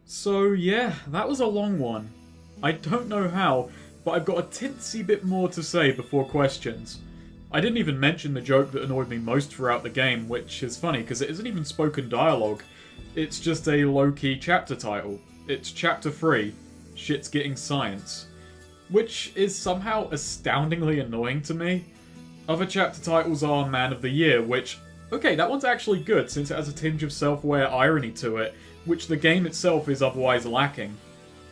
So yeah, that was a long one. I don't know how, but I've got a tinsy bit more to say before questions. I didn't even mention the joke that annoyed me most throughout the game, which is funny because it isn't even spoken dialogue. It's just a low-key chapter title. It's Chapter 3, Shit's Getting Science. Which is somehow astoundingly annoying to me. Other chapter titles are Man of the Year, which, okay, that one's actually good since it has a tinge of self-aware irony to it, which the game itself is otherwise lacking.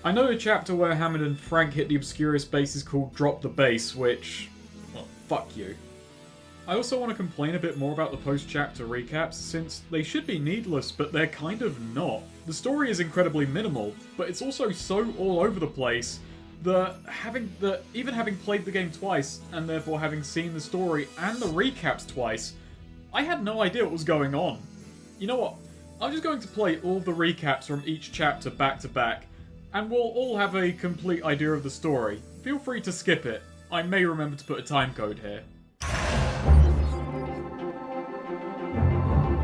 I know the chapter where Hammond and Frank hit the Obscurus base is called Drop the Base, which... well, fuck you. I also want to complain a bit more about the post-chapter recaps, since they should be needless, but they're kind of not. The story is incredibly minimal, but it's also so all over the place that even having played the game twice, and therefore having seen the story and the recaps twice, I had no idea what was going on. You know what? I'm just going to play all of the recaps from each chapter back to back, and we'll all have a complete idea of the story. Feel free to skip it. I may remember to put a timecode here.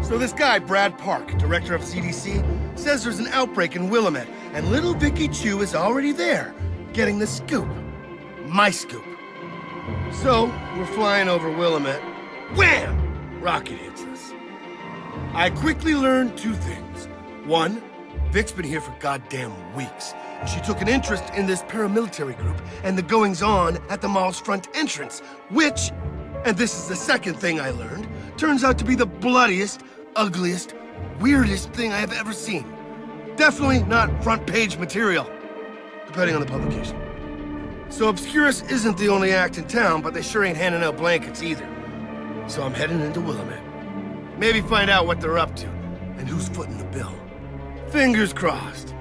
So this guy, Brad Park, director of CDC, says there's an outbreak in Willamette, and little Vicky Chu is already there, getting the scoop. My scoop. So, we're flying over Willamette. Wham! Rocket hits us. I quickly learned two things. One, Vic's been here for goddamn weeks. She took an interest in this paramilitary group and the goings-on at the mall's front entrance, which, and this is the second thing I learned, turns out to be the bloodiest, ugliest, weirdest thing I have ever seen. Definitely not front-page material, depending on the publication. So Obscurus isn't the only act in town, but they sure ain't handing out blankets either. So I'm heading into Willamette. Maybe find out what they're up to, and who's footing the bill. Fingers crossed.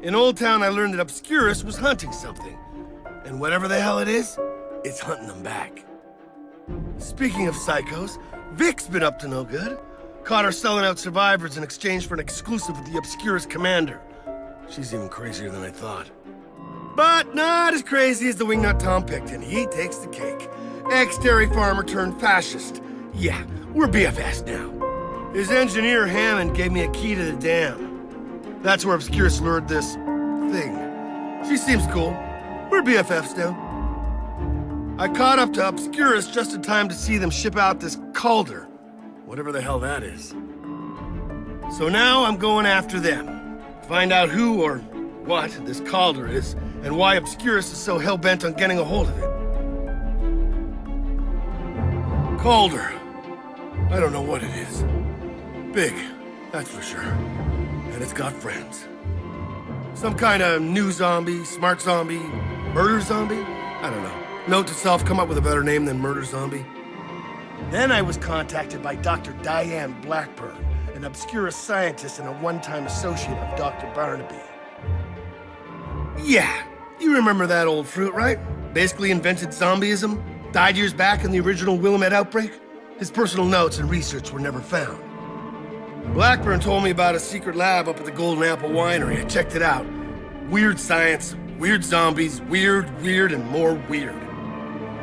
In Old Town, I learned that Obscurus was hunting something. And whatever the hell it is, it's hunting them back. Speaking of psychos, Vic's been up to no good. Caught her selling out survivors in exchange for an exclusive with the Obscurus commander. She's even crazier than I thought. But not as crazy as the wingnut Tom Picton. He takes the cake. Ex-dairy farmer turned fascist. Yeah, we're BFS now. His engineer, Hammond, gave me a key to the dam. That's where Obscurus lured this thing. She seems cool. We're BFFs now. I caught up to Obscurus just in time to see them ship out this Calder. Whatever the hell that is. So now I'm going after them. Find out who or what this Calder is, and why Obscurus is so hell-bent on getting a hold of it. Calder. I don't know what it is. Big, that's for sure. And it's got friends. Some kind of new zombie, smart zombie, murder zombie? I don't know. Note to self, come up with a better name than murder zombie. Then I was contacted by Dr. Diane Blackburn, an Obscurus scientist and a one-time associate of Dr. Barnaby. Yeah, you remember that old fruit, right? Basically invented zombieism, died years back in the original Willamette outbreak. His personal notes and research were never found. Blackburn told me about a secret lab up at the Golden Apple Winery. I checked it out. Weird science, weird zombies, weird, and more weird.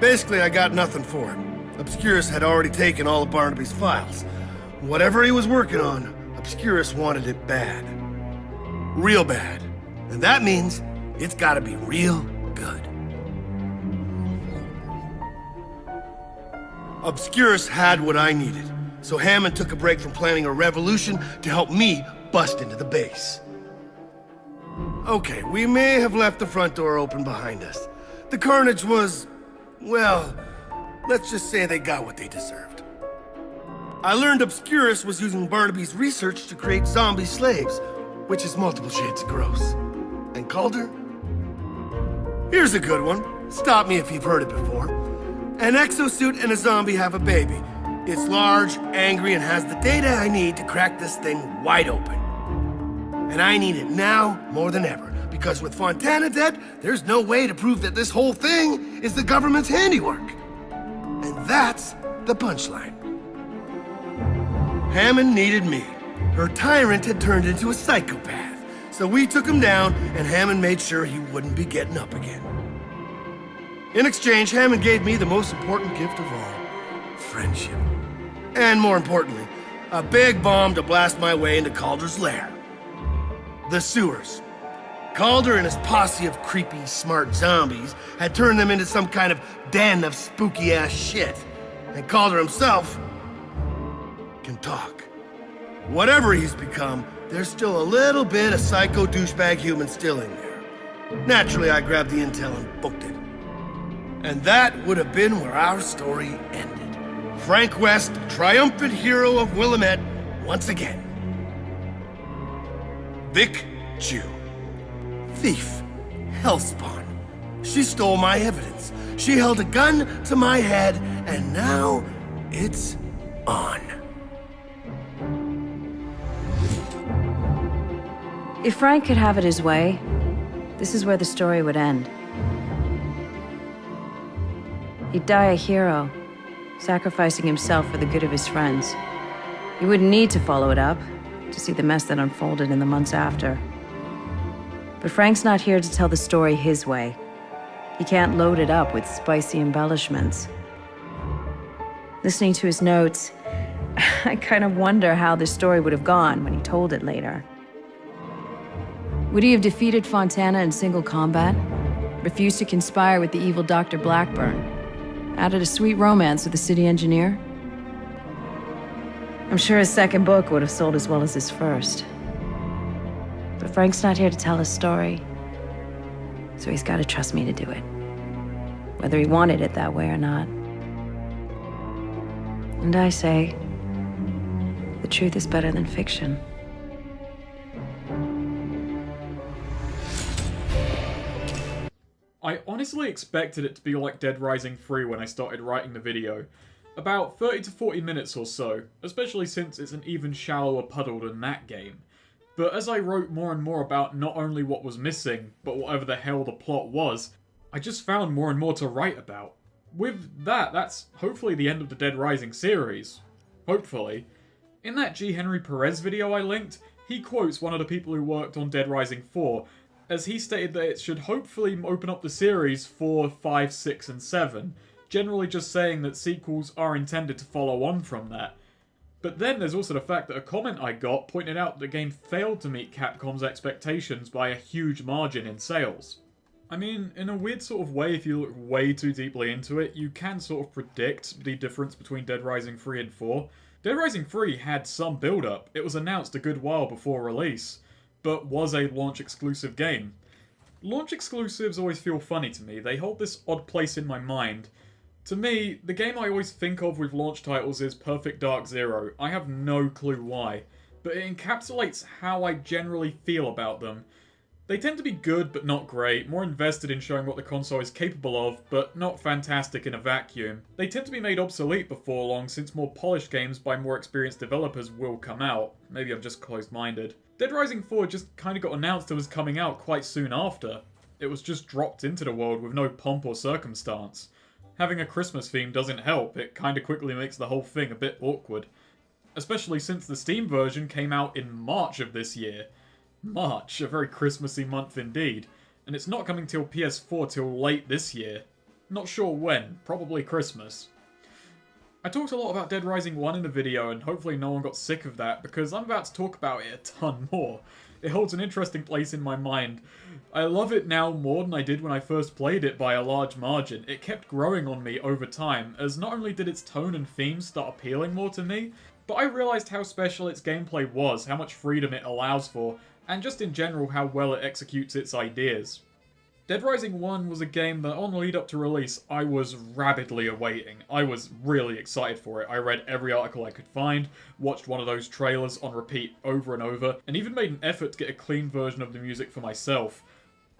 Basically, I got nothing for it. Obscurus had already taken all of Barnaby's files. Whatever he was working on, Obscurus wanted it bad. Real bad. And that means it's gotta be real good. Obscurus had what I needed, so Hammond took a break from planning a revolution to help me bust into the base. Okay, we may have left the front door open behind us. The carnage was, well, let's just say they got what they deserved. I learned Obscurus was using Barnaby's research to create zombie slaves, which is multiple shades of gross. And Calder? Here's a good one. Stop me if you've heard it before. An exosuit and a zombie have a baby. It's large, angry, and has the data I need to crack this thing wide open. And I need it now more than ever, because with Fontana dead, there's no way to prove that this whole thing is the government's handiwork. And that's the punchline. Hammond needed me. Her tyrant had turned into a psychopath, so we took him down, and Hammond made sure he wouldn't be getting up again. In exchange, Hammond gave me the most important gift of all, friendship. And more importantly, A big bomb to blast my way into Calder's lair. The sewers. Calder and his posse of creepy, smart zombies had turned them into some kind of den of spooky-ass shit. And Calder himself can talk. Whatever he's become, there's still a little bit of psycho douchebag human still in there. Naturally, I grabbed the intel and booked it. And that would have been where our story ended. Frank West, triumphant hero of Willamette, once again. Vic Jew. Thief. Hellspawn. She stole my evidence. She held a gun to my head, and now it's on. If Frank could have it his way, this is where the story would end. He'd die a hero, sacrificing himself for the good of his friends. He wouldn't need to follow it up, to see the mess that unfolded in the months after. But Frank's not here to tell the story his way. He can't load it up with spicy embellishments. Listening to his notes, I kind of wonder how the story would have gone when he told it later. Would he have defeated Fontana in single combat? Refused to conspire with the evil Dr. Blackburn? Added a sweet romance with the city engineer? I'm sure his second book would have sold as well as his first. But Frank's not here to tell his story, so he's got to trust me to do it, whether he wanted it that way or not. And I say, the truth is better than fiction. I honestly expected it to be like Dead Rising 3 when I started writing the video. About 30 to 40 minutes or so, especially since it's an even shallower puddle than that game. But as I wrote more and more about not only what was missing, but whatever the hell the plot was, I just found more and more to write about. With that, that's hopefully the end of the Dead Rising series. Hopefully. In that G. Henry Perez video I linked, he quotes one of the people who worked on Dead Rising 4, as he stated that it should hopefully open up the series 4, 5, 6, and 7, generally just saying that sequels are intended to follow on from that. But then there's also the fact that a comment I got pointed out that the game failed to meet Capcom's expectations by a huge margin in sales. I mean, in a weird sort of way, if you look way too deeply into it, you can sort of predict the difference between Dead Rising 3 and 4. Dead Rising 3 had some build-up. It was announced a good while before release, but was a launch-exclusive game. Launch exclusives always feel funny to me. They hold this odd place in my mind. To me, the game I always think of with launch titles is Perfect Dark Zero. I have no clue why, but it encapsulates how I generally feel about them. They tend to be good but not great, more invested in showing what the console is capable of, but not fantastic in a vacuum. They tend to be made obsolete before long, since more polished games by more experienced developers will come out. Maybe I'm just closed-minded. Dead Rising 4 just kinda got announced it was coming out quite soon after. It was just dropped into the world with no pomp or circumstance. Having a Christmas theme doesn't help, it kinda quickly makes the whole thing a bit awkward. Especially since the Steam version came out in March of this year. March, a very Christmassy month indeed, and it's not coming till PS4 till late this year. Not sure when, probably Christmas. I talked a lot about Dead Rising 1 in the video, and hopefully no one got sick of that, because I'm about to talk about it a ton more. It holds an interesting place in my mind. I love it now more than I did when I first played it by a large margin. It kept growing on me over time, as not only did its tone and themes start appealing more to me, but I realised how special its gameplay was, how much freedom it allows for, and just in general how well it executes its ideas. Dead Rising 1 was a game that on the lead up to release I was rabidly awaiting. I was really excited for it. I read every article I could find, watched one of those trailers on repeat over and over, and even made an effort to get a clean version of the music for myself.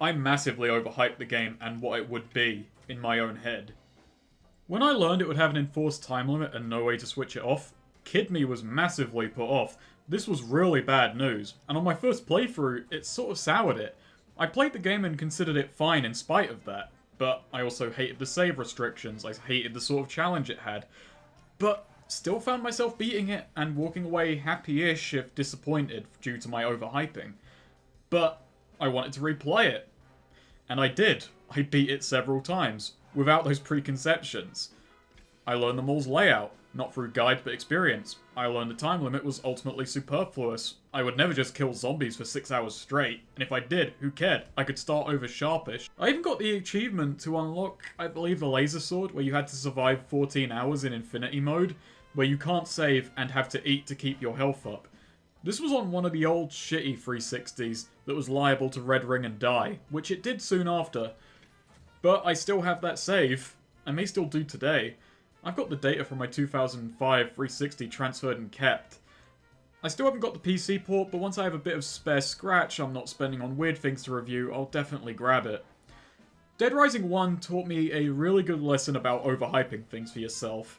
I massively overhyped the game and what it would be, in my own head. When I learned it would have an enforced time limit and no way to switch it off, Kid Me was massively put off. This was really bad news, and on my first playthrough, it sort of soured it. I played the game and considered it fine in spite of that, but I also hated the save restrictions, I hated the sort of challenge it had, but still found myself beating it and walking away happy-ish if disappointed due to my overhyping. But I wanted to replay it. And I did. I beat it several times, without those preconceptions. I learned the mall's layout. Not through guide, but experience. I learned the time limit was ultimately superfluous. I would never just kill zombies for 6 hours straight, and if I did, who cared? I could start over sharpish. I even got the achievement to unlock, I believe, the laser sword, where you had to survive 14 hours in infinity mode, where you can't save and have to eat to keep your health up. This was on one of the old shitty 360s that was liable to red ring and die, which it did soon after. But I still have that save. I may still do today. I've got the data from my 2005 360 transferred and kept. I still haven't got the PC port, but once I have a bit of spare scratch I'm not spending on weird things to review, I'll definitely grab it. Dead Rising 1 taught me a really good lesson about overhyping things for yourself.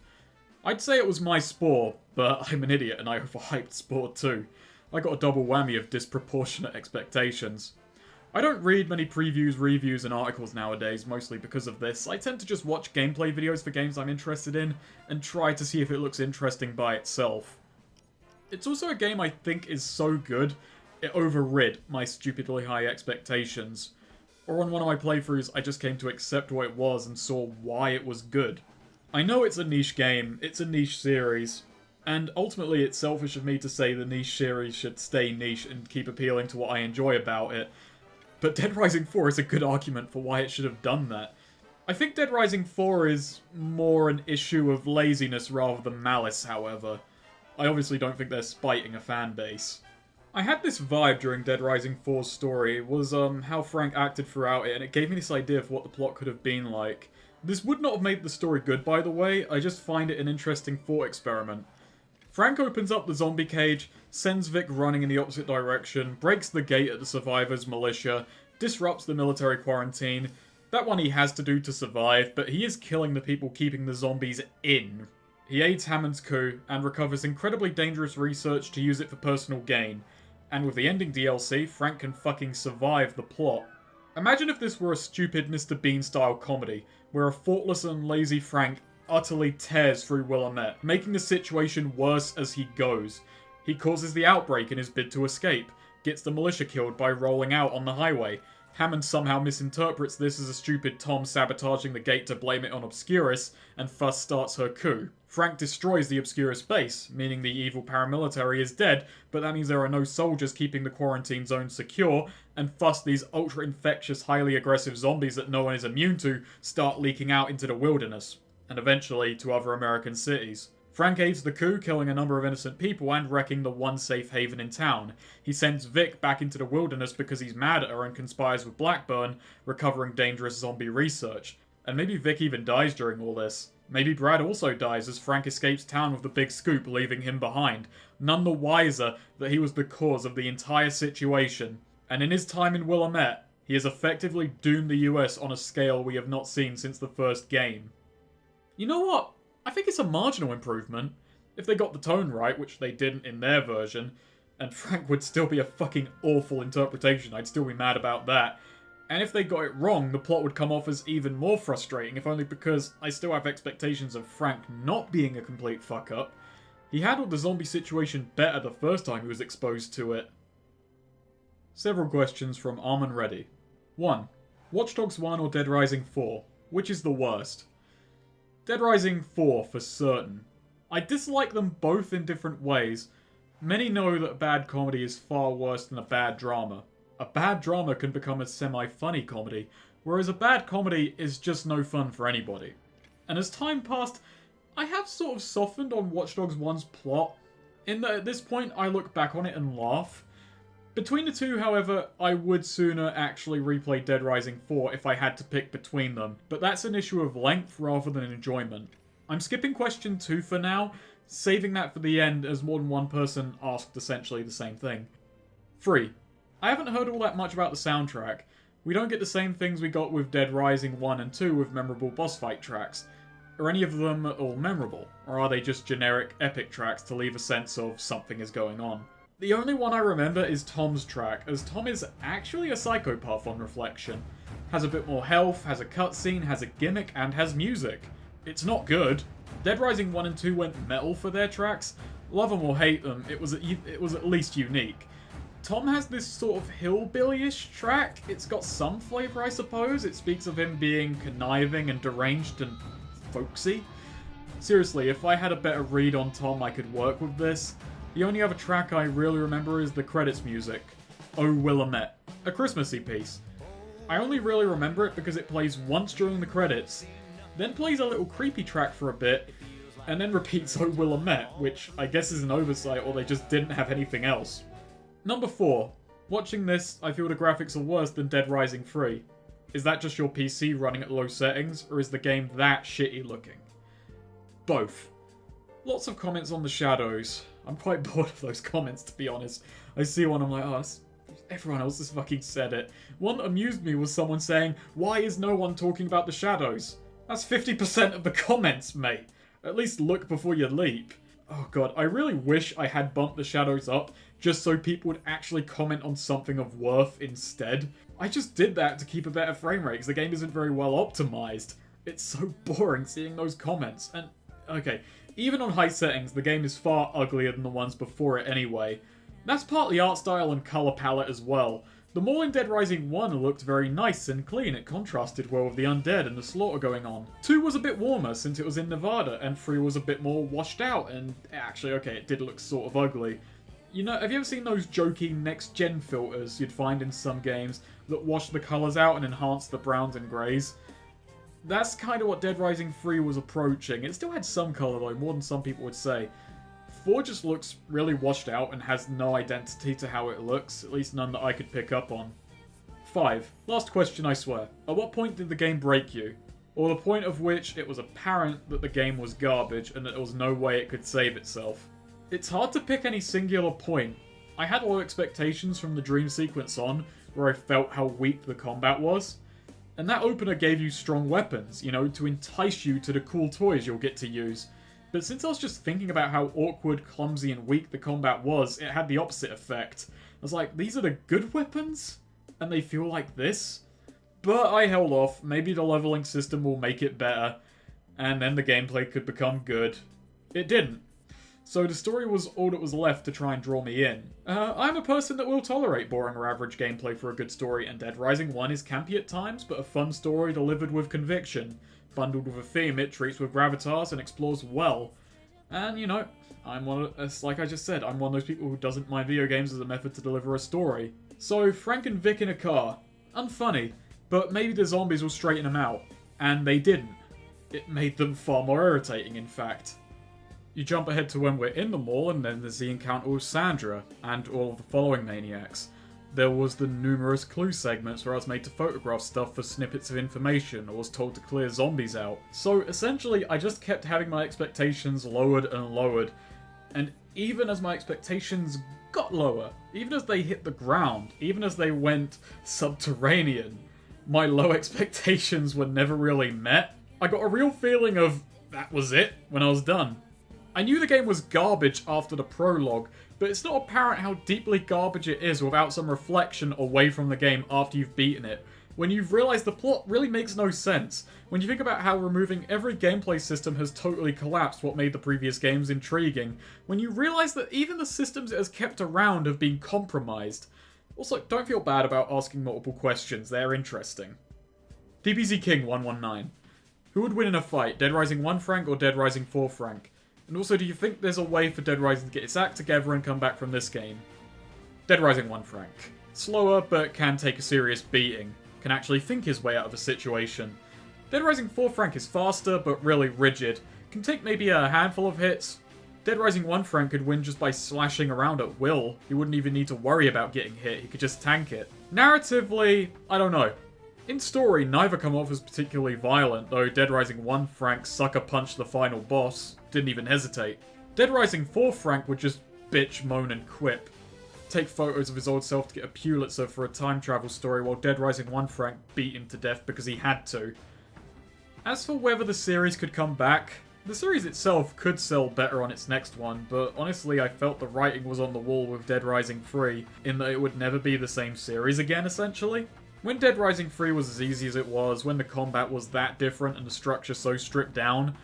I'd say it was my Spore, but I'm an idiot and I overhyped Spore too. I got a double whammy of disproportionate expectations. I don't read many previews, reviews, and articles nowadays, mostly because of this. I tend to just watch gameplay videos for games I'm interested in, and try to see if it looks interesting by itself. It's also a game I think is so good, it overrid my stupidly high expectations. Or on one of my playthroughs, I just came to accept what it was and saw why it was good. I know it's a niche game, it's a niche series, and ultimately it's selfish of me to say the niche series should stay niche and keep appealing to what I enjoy about it. But Dead Rising 4 is a good argument for why it should have done that. I think Dead Rising 4 is more an issue of laziness rather than malice, however. I obviously don't think they're spiting a fan base. I had this vibe during Dead Rising 4's story. It was how Frank acted throughout it, and it gave me this idea of what the plot could have been like. This would not have made the story good, by the way, I just find it an interesting thought experiment. Frank opens up the zombie cage, sends Vic running in the opposite direction, breaks the gate at the survivors' militia, disrupts the military quarantine. That one he has to do to survive, but he is killing the people keeping the zombies in. He aids Hammond's coup, and recovers incredibly dangerous research to use it for personal gain. And with the ending DLC, Frank can fucking survive the plot. Imagine if this were a stupid Mr. Bean-style comedy, where a thoughtless and lazy Frank utterly tears through Willamette, making the situation worse as he goes. He causes the outbreak in his bid to escape, gets the militia killed by rolling out on the highway. Hammond somehow misinterprets this as a stupid Tom sabotaging the gate to blame it on Obscurus, and thus starts her coup. Frank destroys the Obscurus base, meaning the evil paramilitary is dead, but that means there are no soldiers keeping the quarantine zone secure, and thus these ultra-infectious, highly aggressive zombies that no one is immune to start leaking out into the wilderness, and eventually to other American cities. Frank aids the coup, killing a number of innocent people and wrecking the one safe haven in town. He sends Vic back into the wilderness because he's mad at her and conspires with Blackburn, recovering dangerous zombie research. And maybe Vic even dies during all this. Maybe Brad also dies as Frank escapes town with the big scoop, leaving him behind, none the wiser that he was the cause of the entire situation. And in his time in Willamette, he has effectively doomed the US on a scale we have not seen since the first game. You know what? I think it's a marginal improvement. If they got the tone right, which they didn't in their version, and Frank would still be a fucking awful interpretation, I'd still be mad about that. And if they got it wrong, the plot would come off as even more frustrating, if only because I still have expectations of Frank not being a complete fuck-up. He handled the zombie situation better the first time he was exposed to it. Several questions from Armin Reddy. 1. Watch Dogs 1 or Dead Rising 4? Which is the worst? Dead Rising 4 for certain. I dislike them both in different ways. Many know that bad comedy is far worse than a bad drama. A bad drama can become a semi-funny comedy, whereas a bad comedy is just no fun for anybody. And as time passed, I have sort of softened on Watch Dogs 1's plot, in that at this point I look back on it and laugh. Between the two, however, I would sooner actually replay Dead Rising 4 if I had to pick between them, but that's an issue of length rather than enjoyment. I'm skipping question 2 for now, saving that for the end as more than one person asked essentially the same thing. 3. I haven't heard all that much about the soundtrack. We don't get the same things we got with Dead Rising 1 and 2 with memorable boss fight tracks. Are any of them at all memorable, or are they just generic epic tracks to leave a sense of something is going on? The only one I remember is Tom's track, as Tom is actually a psychopath on reflection. Has a bit more health, has a cutscene, has a gimmick, and has music. It's not good. Dead Rising 1 and 2 went metal for their tracks. Love them or hate them, it was at least unique. Tom has this sort of hillbilly-ish track. It's got some flavour, I suppose. It speaks of him being conniving and deranged and folksy. Seriously, if I had a better read on Tom, I could work with this. The only other track I really remember is the credits music. Oh Willamette, a Christmassy piece. I only really remember it because it plays once during the credits, then plays a little creepy track for a bit, and then repeats Oh Willamette, which I guess is an oversight or they just didn't have anything else. Number 4. Watching this, I feel the graphics are worse than Dead Rising 3. Is that just your PC running at low settings, or is the game that shitty looking? Both. Lots of comments on the shadows. I'm quite bored of those comments, to be honest. I see one, I'm like, oh, everyone else has fucking said it. One that amused me was someone saying, why is no one talking about the shadows? That's 50% of the comments, mate. At least look before you leap. Oh god, I really wish I had bumped the shadows up just so people would actually comment on something of worth instead. I just did that to keep a better frame rate because the game isn't very well optimized. It's so boring seeing those comments. And, okay, even on high settings, the game is far uglier than the ones before it anyway. That's partly art style and colour palette as well. The mall in Dead Rising 1 looked very nice and clean, it contrasted well with the undead and the slaughter going on. 2 was a bit warmer since it was in Nevada, and 3 was a bit more washed out, and actually, okay, it did look sort of ugly. You know, have you ever seen those jokey next-gen filters you'd find in some games that wash the colours out and enhance the browns and greys? That's kind of what Dead Rising 3 was approaching. It still had some colour though, more than some people would say. 4 just looks really washed out and has no identity to how it looks, at least none that I could pick up on. 5. Last question, I swear. At what point did the game break you? Or the point of which it was apparent that the game was garbage and that there was no way it could save itself? It's hard to pick any singular point. I had low expectations from the dream sequence on, where I felt how weak the combat was. And that opener gave you strong weapons, you know, to entice you to the cool toys you'll get to use. But since I was just thinking about how awkward, clumsy, and weak the combat was, it had the opposite effect. I was like, these are the good weapons? And they feel like this? But I held off. Maybe the leveling system will make it better. And then the gameplay could become good. It didn't. So the story was all that was left to try and draw me in. I'm a person that will tolerate boring or average gameplay for a good story, and Dead Rising 1 is campy at times, but a fun story delivered with conviction. Bundled with a theme it treats with gravitas and explores well. And, you know, like I just said, I'm one of those people who doesn't mind video games as a method to deliver a story. So, Frank and Vic in a car. Unfunny, but maybe the zombies will straighten them out. And they didn't. It made them far more irritating, in fact. You jump ahead to when we're in the mall, and then there's the encounter with Sandra, and all of the following maniacs. There was the numerous clue segments where I was made to photograph stuff for snippets of information, or was told to clear zombies out. So essentially, I just kept having my expectations lowered and lowered, and even as my expectations got lower, even as they hit the ground, even as they went subterranean, my low expectations were never really met. I got a real feeling of, that was it, when I was done. I knew the game was garbage after the prologue, but it's not apparent how deeply garbage it is without some reflection away from the game after you've beaten it. When you've realised the plot really makes no sense. When you think about how removing every gameplay system has totally collapsed what made the previous games intriguing. When you realise that even the systems it has kept around have been compromised. Also, don't feel bad about asking multiple questions, they're interesting. DBZ King 119. Who would win in a fight, Dead Rising 1 Frank or Dead Rising 4 Frank? And also, do you think there's a way for Dead Rising to get its act together and come back from this game? Dead Rising 1 Frank. Slower, but can take a serious beating. Can actually think his way out of a situation. Dead Rising 4 Frank is faster, but really rigid. Can take maybe a handful of hits. Dead Rising 1 Frank could win just by slashing around at will. He wouldn't even need to worry about getting hit, he could just tank it. Narratively, I don't know. In story, neither come off as particularly violent, though Dead Rising 1 Frank sucker punched the final boss, didn't even hesitate. Dead Rising 4 Frank would just bitch, moan and quip. Take photos of his old self to get a Pulitzer for a time travel story, while Dead Rising 1 Frank beat him to death because he had to. As for whether the series could come back, the series itself could sell better on its next one, but honestly I felt the writing was on the wall with Dead Rising 3, in that it would never be the same series again, essentially. When Dead Rising 3 was as easy as it was, when the combat was that different and the structure so stripped down,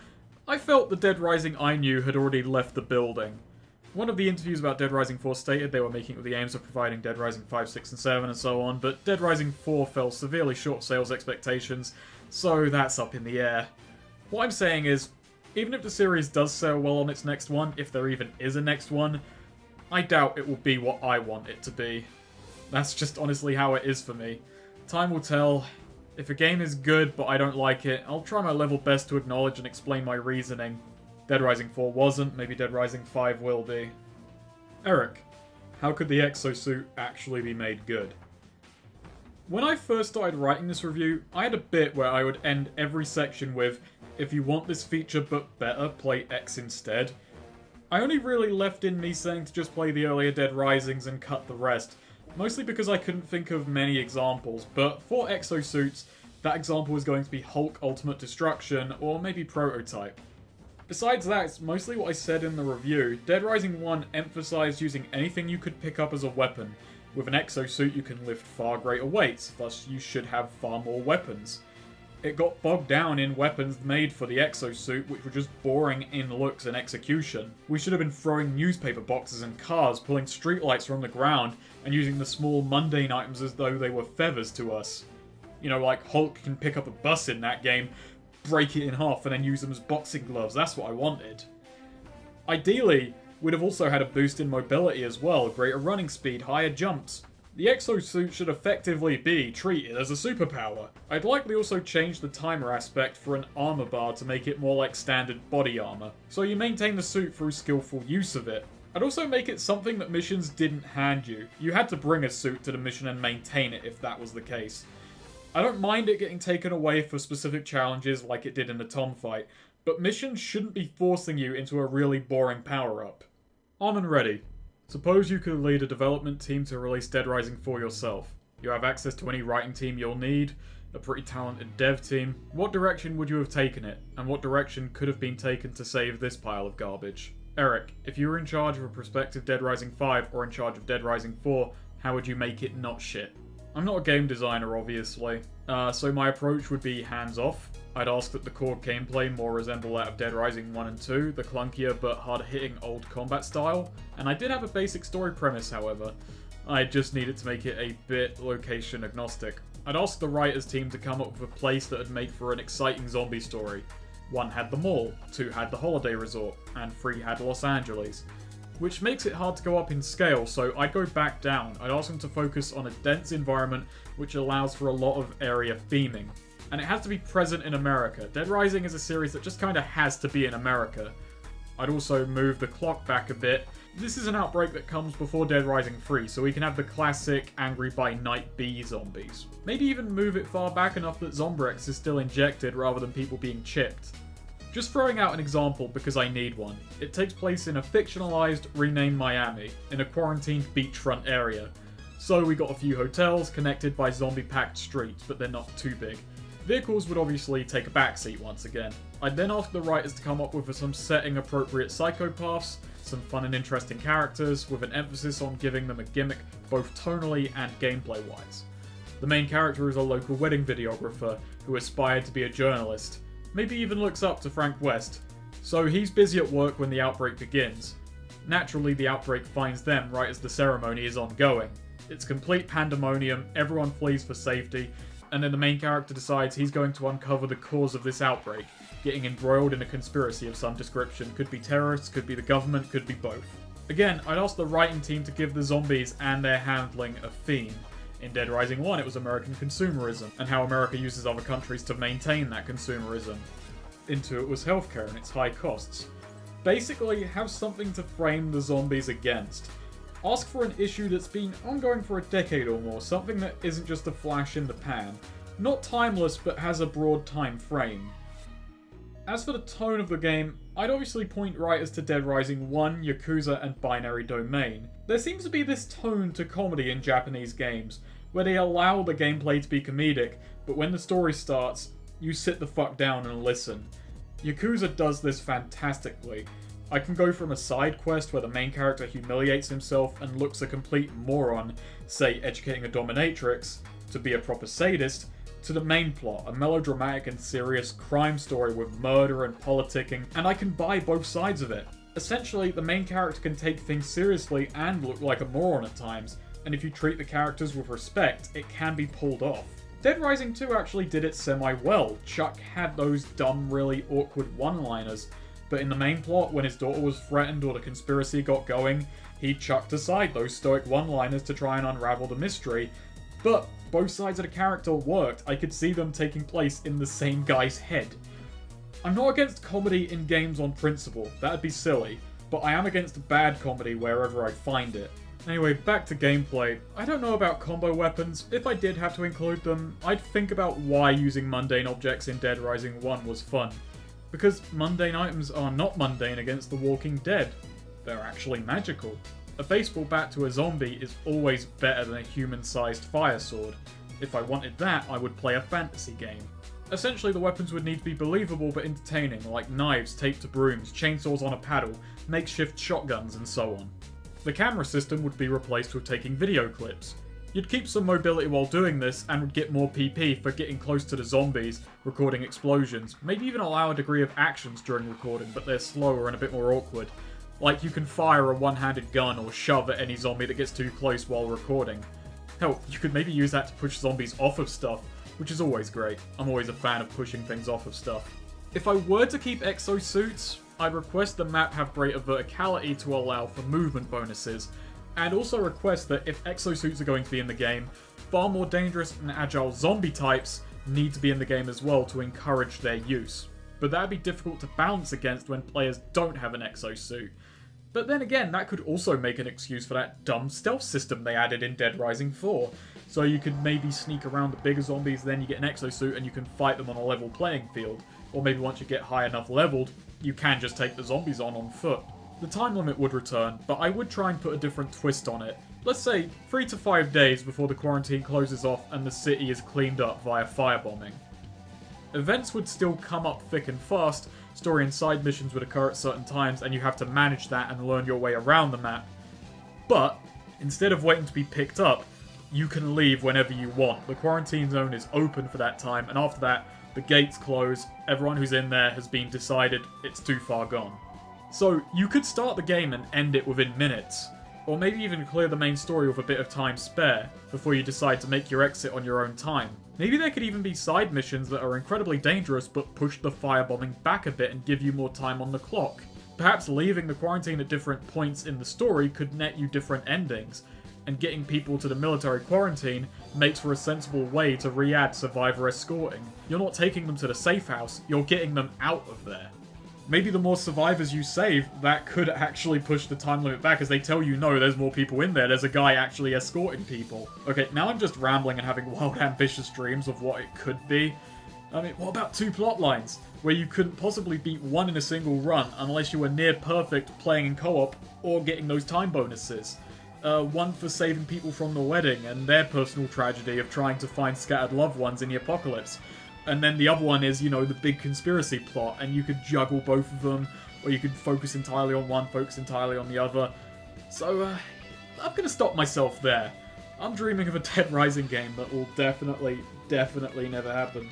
I felt the Dead Rising I knew had already left the building. One of the interviews about Dead Rising 4 stated they were making it with the aims of providing Dead Rising 5, 6 and 7 and so on, but Dead Rising 4 fell severely short of sales expectations, so that's up in the air. What I'm saying is, Even if the series does sail well on its next one, if there even is a next one, I doubt it will be what I want it to be. That's just honestly how it is for me. Time will tell. If a game is good but I don't like it, I'll try my level best to acknowledge and explain my reasoning. Dead Rising 4 wasn't, maybe Dead Rising 5 will be. Eric, how could the exosuit actually be made good? When I first started writing this review, I had a bit where I would end every section with, if you want this feature but better, play X instead. I only really left in me saying to just play the earlier Dead Risings and cut the rest, mostly because I couldn't think of many examples, but for exosuits, that example was going to be Hulk Ultimate Destruction, or maybe Prototype. Besides that, it's mostly what I said in the review. Dead Rising 1 emphasised using anything you could pick up as a weapon. With an exosuit you can lift far greater weights, thus you should have far more weapons. It got bogged down in weapons made for the exosuit, which were just boring in looks and execution. We should have been throwing newspaper boxes and cars, pulling streetlights from the ground, and using the small mundane items as though they were feathers to us. You know, like Hulk can pick up a bus in that game, break it in half, and then use them as boxing gloves. That's what I wanted. Ideally, we'd have also had a boost in mobility as well, greater running speed, higher jumps. The exosuit should effectively be treated as a superpower. I'd likely also change the timer aspect for an armor bar to make it more like standard body armor, so you maintain the suit through skillful use of it. I'd also make it something that missions didn't hand you. You had to bring a suit to the mission and maintain it if that was the case. I don't mind it getting taken away for specific challenges like it did in the Tom fight, but missions shouldn't be forcing you into a really boring power-up. On and ready. Suppose you could lead a development team to release Dead Rising 4 yourself. You have access to any writing team you'll need, a pretty talented dev team. What direction would you have taken it, and what direction could have been taken to save this pile of garbage? Eric, if you were in charge of a prospective Dead Rising 5 or in charge of Dead Rising 4, how would you make it not shit? I'm not a game designer, obviously, so my approach would be hands-off. I'd ask that the core gameplay more resemble that of Dead Rising 1 and 2, the clunkier but harder-hitting old combat style, and I did have a basic story premise, however. I just needed to make it a bit location-agnostic. I'd ask the writers team to come up with a place that would make for an exciting zombie story. 1 had the mall, 2 had the holiday resort, and 3 had Los Angeles. Which makes it hard to go up in scale, so I'd go back down. I'd ask them to focus on a dense environment which allows for a lot of area theming. And it has to be present in America. Dead Rising is a series that just kinda has to be in America. I'd also move the clock back a bit. This is an outbreak that comes before Dead Rising 3, so we can have the classic angry by night bee zombies. Maybe even move it far back enough that Zombrex is still injected rather than people being chipped. Just throwing out an example because I need one. It takes place in a fictionalized, renamed Miami, in a quarantined beachfront area. So we got a few hotels connected by zombie-packed streets, but they're not too big. Vehicles would obviously take a backseat once again. I'd then ask the writers to come up with some setting-appropriate psychopaths, some fun and interesting characters, with an emphasis on giving them a gimmick both tonally and gameplay-wise. The main character is a local wedding videographer who aspired to be a journalist. Maybe even looks up to Frank West. So he's busy at work when the outbreak begins. Naturally, the outbreak finds them right as the ceremony is ongoing. It's complete pandemonium, everyone flees for safety, and then the main character decides he's going to uncover the cause of this outbreak, getting embroiled in a conspiracy of some description. Could be terrorists, could be the government, could be both. Again, I'd ask the writing team to give the zombies and their handling a theme. In Dead Rising 1, it was American consumerism, and how America uses other countries to maintain that consumerism. In 2, it was healthcare and its high costs. Basically, have something to frame the zombies against. Ask for an issue that's been ongoing for a decade or more, something that isn't just a flash in the pan. Not timeless, but has a broad time frame. As for the tone of the game, I'd obviously point writers to Dead Rising 1, Yakuza, and Binary Domain. There seems to be this tone to comedy in Japanese games, where they allow the gameplay to be comedic, but when the story starts, you sit the fuck down and listen. Yakuza does this fantastically. I can go from a side quest where the main character humiliates himself and looks a complete moron, say educating a dominatrix, to be a proper sadist, to the main plot, a melodramatic and serious crime story with murder and politicking, and I can buy both sides of it. Essentially, the main character can take things seriously and look like a moron at times, and if you treat the characters with respect, it can be pulled off. Dead Rising 2 actually did it semi-well. Chuck had those dumb, really awkward one-liners, But in the main plot, when his daughter was threatened or the conspiracy got going, he chucked aside those stoic one-liners to try and unravel the mystery. But both sides of the character worked. I could see them taking place in the same guy's head. I'm not against comedy in games on principle, that'd be silly, but I am against bad comedy wherever I find it. Anyway, back to gameplay. I don't know about combo weapons. If I did have to include them, I'd think about why using mundane objects in Dead Rising 1 was fun. Because mundane items are not mundane against the Walking Dead. They're actually magical. A baseball bat to a zombie is always better than a human-sized fire sword. If I wanted that, I would play a fantasy game. Essentially, the weapons would need to be believable but entertaining, like knives taped to brooms, chainsaws on a paddle, makeshift shotguns, and so on. The camera system would be replaced with taking video clips. You'd keep some mobility while doing this, and would get more PP for getting close to the zombies, recording explosions, maybe even allow a degree of actions during recording, but they're slower and a bit more awkward. Like you can fire a one-handed gun or shove at any zombie that gets too close while recording. Hell, you could maybe use that to push zombies off of stuff, which is always great. I'm always a fan of pushing things off of stuff. If I were to keep exosuits, I'd request the map have greater verticality to allow for movement bonuses, and also request that if exosuits are going to be in the game, far more dangerous and agile zombie types need to be in the game as well to encourage their use. But that'd be difficult to balance against when players don't have an exosuit. But then again, that could also make an excuse for that dumb stealth system they added in Dead Rising 4. So you could maybe sneak around the bigger zombies, then you get an exosuit and you can fight them on a level playing field. Or maybe once you get high enough leveled, you can just take the zombies on foot. The time limit would return, but I would try and put a different twist on it. Let's say 3 to 5 days before the quarantine closes off and the city is cleaned up via firebombing. Events would still come up thick and fast, story and side missions would occur at certain times, and you have to manage that and learn your way around the map. But, instead of waiting to be picked up, you can leave whenever you want. The quarantine zone is open for that time, and after that, the gates close, everyone who's in there has been decided it's too far gone. So, you could start the game and end it within minutes, or maybe even clear the main story with a bit of time spare, before you decide to make your exit on your own time. Maybe there could even be side missions that are incredibly dangerous but push the firebombing back a bit and give you more time on the clock. Perhaps leaving the quarantine at different points in the story could net you different endings, and getting people to the military quarantine makes for a sensible way to re-add survivor escorting. You're not taking them to the safe house, you're getting them out of there. Maybe the more survivors you save, that could actually push the time limit back, as they tell you, no, there's more people in there, there's a guy actually escorting people. Okay, now I'm just rambling and having wild, ambitious dreams of what it could be. I mean, what about 2 plot lines, where you couldn't possibly beat one in a single run, unless you were near perfect playing in co-op, or getting those time bonuses? One for saving people from the wedding, and their personal tragedy of trying to find scattered loved ones in the apocalypse. And then the other one is, you know, the big conspiracy plot, and you could juggle both of them, or you could focus entirely on one, focus entirely on the other. So, I'm gonna stop myself there. I'm dreaming of a Dead Rising game that will definitely never happen.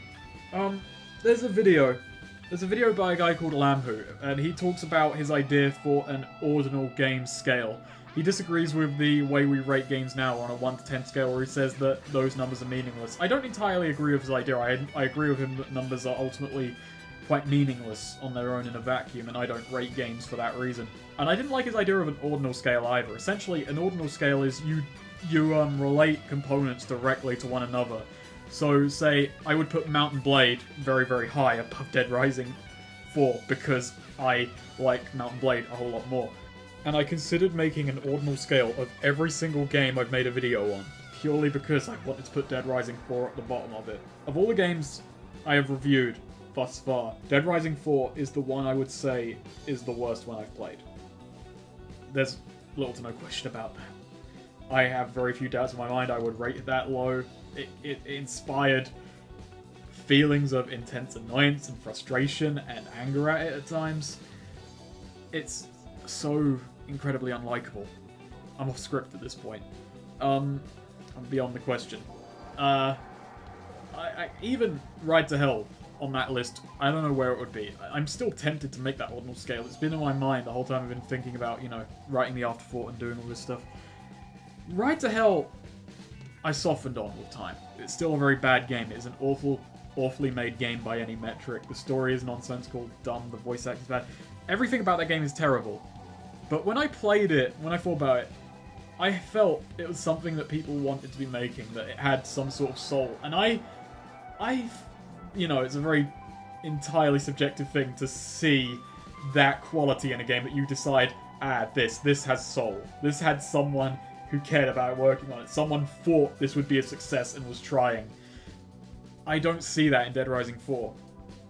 There's a video. There's a video by a guy called Lamhu, and he talks about his idea for an ordinal game scale. He disagrees with the way we rate games now on a 1 to 10 scale, where he says that those numbers are meaningless. I don't entirely agree with his idea. I agree with him that numbers are ultimately quite meaningless on their own in a vacuum, and I don't rate games for that reason. And I didn't like his idea of an ordinal scale either. Essentially, an ordinal scale is you relate components directly to one another. So, say, I would put Mount & Blade very, very high above Dead Rising 4, because I like Mount & Blade a whole lot more. And I considered making an ordinal scale of every single game I've made a video on, purely because I wanted to put Dead Rising 4 at the bottom of it. Of all the games I have reviewed thus far, Dead Rising 4 is the one I would say is the worst one I've played. There's little to no question about that. I have very few doubts in my mind I would rate it that low. It inspired feelings of intense annoyance and frustration and anger at it at times. It's so incredibly unlikable. I'm off script at this point. I'm beyond the question. I even Ride to Hell on that list, I don't know where it would be. I'm still tempted to make that ordinal scale. It's been in my mind the whole time I've been thinking about, you know, writing the Afterthought and doing all this stuff. Ride to Hell, I softened on with time. It's still a very bad game. It is an awfully made game by any metric. The story is nonsensical, dumb, the voice acting is bad. Everything about that game is terrible. But when I played it, when I thought about it, I felt it was something that people wanted to be making, that it had some sort of soul. And I, you know, it's a very entirely subjective thing to see that quality in a game that you decide, this has soul. This had someone who cared about working on it. Someone thought this would be a success and was trying. I don't see that in Dead Rising 4.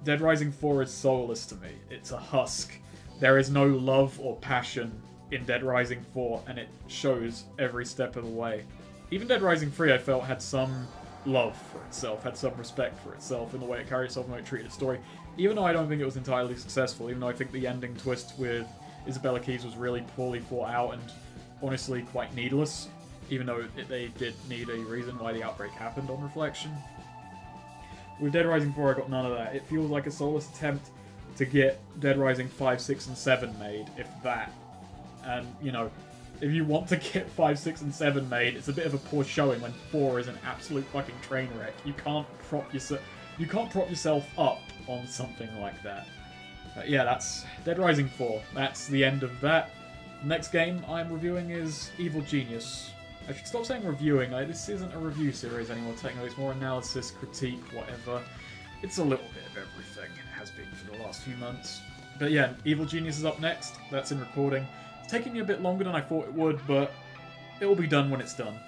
Dead Rising 4 is soulless to me. It's a husk. There is no love or passion in Dead Rising 4, and it shows every step of the way. Even Dead Rising 3, I felt, had some love for itself, had some respect for itself in the way it carried itself and the way it treated its story. Even though I don't think it was entirely successful, even though I think the ending twist with Isabella Keyes was really poorly thought out and honestly quite needless, even though they did need a reason why the outbreak happened on reflection. With Dead Rising 4, I got none of that. It feels like a soulless attempt to get Dead Rising 5, 6, and 7 made, if that. And, you know, if you want to get 5, 6, and 7 made, it's a bit of a poor showing when 4 is an absolute fucking train wreck. You can't prop yourself up on something like that. But yeah, that's Dead Rising 4. That's the end of that. The next game I'm reviewing is Evil Genius. I should stop saying reviewing. This isn't a review series anymore, technically. It's more analysis, critique, whatever. It's a little bit of everything. It has been for the last few months. But yeah, Evil Genius is up next. That's in recording. It's taking me a bit longer than I thought it would, but it will be done when it's done.